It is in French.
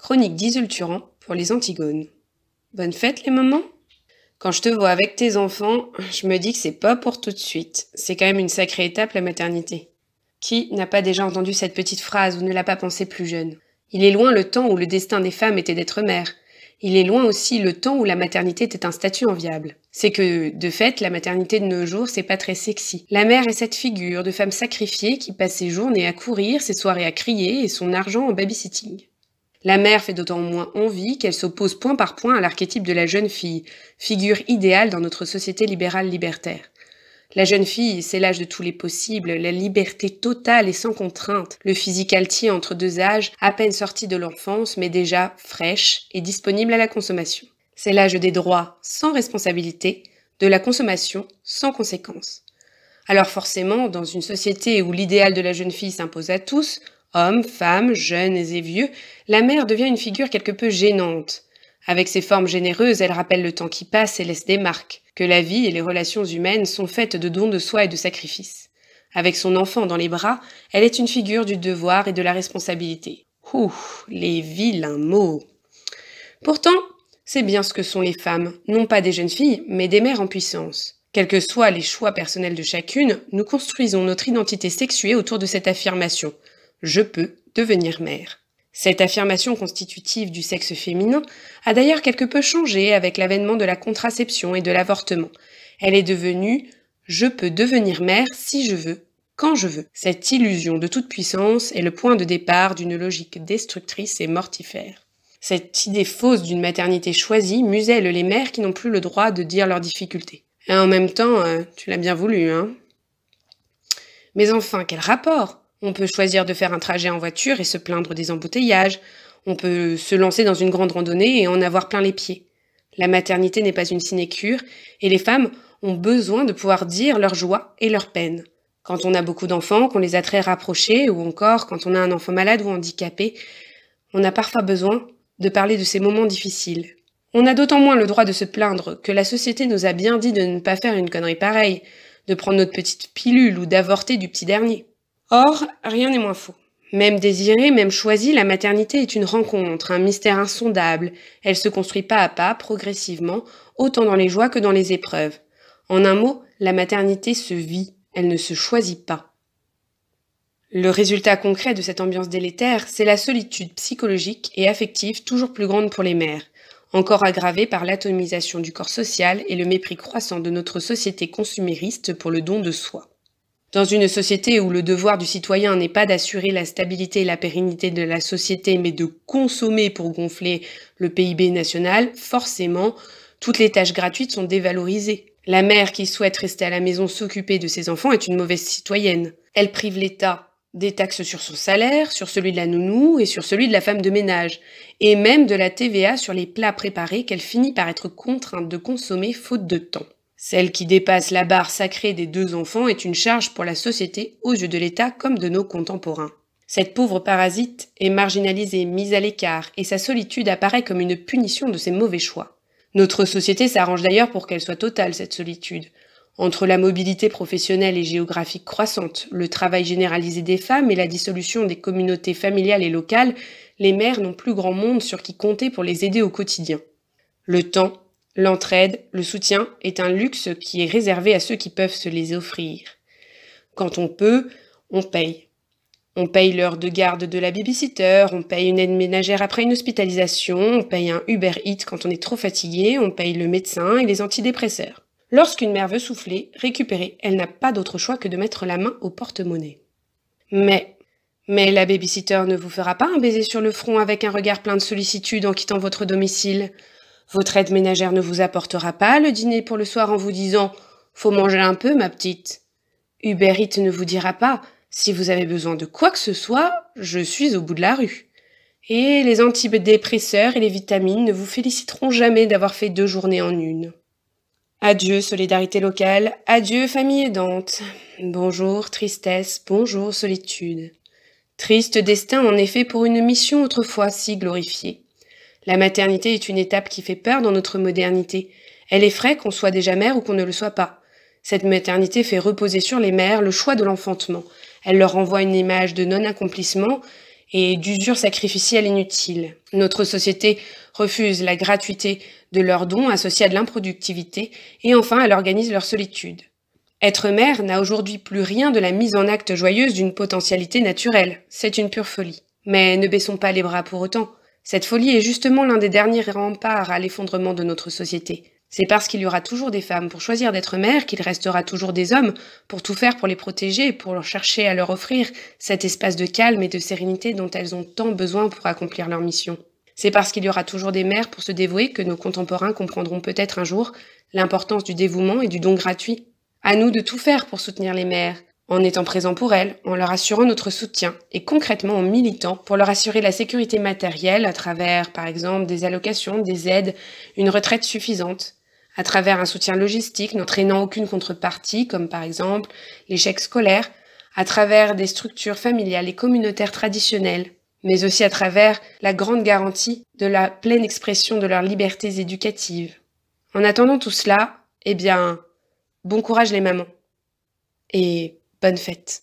Chronique d'Iseult Turan pour les Antigones. Bonne fête les mamans? Quand je te vois avec tes enfants, je me dis que c'est pas pour tout de suite. C'est quand même une sacrée étape la maternité. Qui n'a pas déjà entendu cette petite phrase ou ne l'a pas pensée plus jeune? Il est loin le temps où le destin des femmes était d'être mère. Il est loin aussi le temps où la maternité était un statut enviable. C'est que, de fait, la maternité de nos jours, c'est pas très sexy. La mère est cette figure de femme sacrifiée qui passe ses journées à courir, ses soirées à crier et son argent en babysitting. La mère fait d'autant moins envie qu'elle s'oppose point par point à l'archétype de la jeune fille, figure idéale dans notre société libérale libertaire. La jeune fille, c'est l'âge de tous les possibles, la liberté totale et sans contrainte, le physique altier entre deux âges, à peine sorti de l'enfance, mais déjà fraîche et disponible à la consommation. C'est l'âge des droits sans responsabilité, de la consommation sans conséquence. Alors forcément, dans une société où l'idéal de la jeune fille s'impose à tous, hommes, femmes, jeunes et vieux, la mère devient une figure quelque peu gênante. Avec ses formes généreuses, elle rappelle le temps qui passe et laisse des marques, que la vie et les relations humaines sont faites de dons de soi et de sacrifices. Avec son enfant dans les bras, elle est une figure du devoir et de la responsabilité. Ouh, les vilains mots. Pourtant, c'est bien ce que sont les femmes, non pas des jeunes filles, mais des mères en puissance. Quels que soient les choix personnels de chacune, nous construisons notre identité sexuée autour de cette affirmation. Je peux devenir mère. Cette affirmation constitutive du sexe féminin a d'ailleurs quelque peu changé avec l'avènement de la contraception et de l'avortement. Elle est devenue « je peux devenir mère si je veux, quand je veux ». Cette illusion de toute puissance est le point de départ d'une logique destructrice et mortifère. Cette idée fausse d'une maternité choisie muselle les mères qui n'ont plus le droit de dire leurs difficultés. Et en même temps, tu l'as bien voulu, hein? Mais enfin, quel rapport ? On peut choisir de faire un trajet en voiture et se plaindre des embouteillages. On peut se lancer dans une grande randonnée et en avoir plein les pieds. La maternité n'est pas une sinécure et les femmes ont besoin de pouvoir dire leur joie et leur peine. Quand on a beaucoup d'enfants, qu'on les a très rapprochés ou encore quand on a un enfant malade ou handicapé, on a parfois besoin de parler de ces moments difficiles. On a d'autant moins le droit de se plaindre que la société nous a bien dit de ne pas faire une connerie pareille, de prendre notre petite pilule ou d'avorter du petit dernier. Or, rien n'est moins faux. Même désirée, même choisie, la maternité est une rencontre, un mystère insondable. Elle se construit pas à pas, progressivement, autant dans les joies que dans les épreuves. En un mot, la maternité se vit, elle ne se choisit pas. Le résultat concret de cette ambiance délétère, c'est la solitude psychologique et affective toujours plus grande pour les mères, encore aggravée par l'atomisation du corps social et le mépris croissant de notre société consumériste pour le don de soi. Dans une société où le devoir du citoyen n'est pas d'assurer la stabilité et la pérennité de la société, mais de consommer pour gonfler le PIB national, forcément, toutes les tâches gratuites sont dévalorisées. La mère qui souhaite rester à la maison s'occuper de ses enfants est une mauvaise citoyenne. Elle prive l'État des taxes sur son salaire, sur celui de la nounou et sur celui de la femme de ménage, et même de la TVA sur les plats préparés qu'elle finit par être contrainte de consommer faute de temps. Celle qui dépasse la barre sacrée des 2 enfants est une charge pour la société aux yeux de l'État comme de nos contemporains. Cette pauvre parasite est marginalisée, mise à l'écart, et sa solitude apparaît comme une punition de ses mauvais choix. Notre société s'arrange d'ailleurs pour qu'elle soit totale, cette solitude. Entre la mobilité professionnelle et géographique croissante, le travail généralisé des femmes et la dissolution des communautés familiales et locales, les mères n'ont plus grand monde sur qui compter pour les aider au quotidien. Le temps, l'entraide, le soutien est un luxe qui est réservé à ceux qui peuvent se les offrir. Quand on peut, on paye. On paye l'heure de garde de la babysitter, on paye une aide ménagère après une hospitalisation, on paye un Uber Eats quand on est trop fatigué, on paye le médecin et les antidépresseurs. Lorsqu'une mère veut souffler, récupérer, elle n'a pas d'autre choix que de mettre la main au porte-monnaie. Mais la babysitter ne vous fera pas un baiser sur le front avec un regard plein de sollicitude en quittant votre domicile. Votre aide ménagère ne vous apportera pas le dîner pour le soir en vous disant « Faut manger un peu, ma petite ». Uber Eats ne vous dira pas « Si vous avez besoin de quoi que ce soit, je suis au bout de la rue ». Et les antidépresseurs et les vitamines ne vous féliciteront jamais d'avoir fait 2 journées en une. Adieu solidarité locale, adieu famille aidante. Bonjour tristesse, bonjour solitude. Triste destin en effet pour une mission autrefois si glorifiée. La maternité est une étape qui fait peur dans notre modernité. Elle effraie qu'on soit déjà mère ou qu'on ne le soit pas. Cette maternité fait reposer sur les mères le choix de l'enfantement. Elle leur renvoie une image de non-accomplissement et d'usure sacrificielle inutile. Notre société refuse la gratuité de leurs dons associés à de l'improductivité et enfin elle organise leur solitude. Être mère n'a aujourd'hui plus rien de la mise en acte joyeuse d'une potentialité naturelle. C'est une pure folie. Mais ne baissons pas les bras pour autant. Cette folie est justement l'un des derniers remparts à l'effondrement de notre société. C'est parce qu'il y aura toujours des femmes pour choisir d'être mères qu'il restera toujours des hommes pour tout faire pour les protéger et pour chercher à leur offrir cet espace de calme et de sérénité dont elles ont tant besoin pour accomplir leur mission. C'est parce qu'il y aura toujours des mères pour se dévouer que nos contemporains comprendront peut-être un jour l'importance du dévouement et du don gratuit. À nous de tout faire pour soutenir les mères, en étant présents pour elles, en leur assurant notre soutien et concrètement en militant pour leur assurer la sécurité matérielle à travers, par exemple, des allocations, des aides, une retraite suffisante, à travers un soutien logistique n'entraînant aucune contrepartie, comme par exemple les chèques scolaires, à travers des structures familiales et communautaires traditionnelles, mais aussi à travers la grande garantie de la pleine expression de leurs libertés éducatives. En attendant tout cela, bon courage les mamans et bonne fête.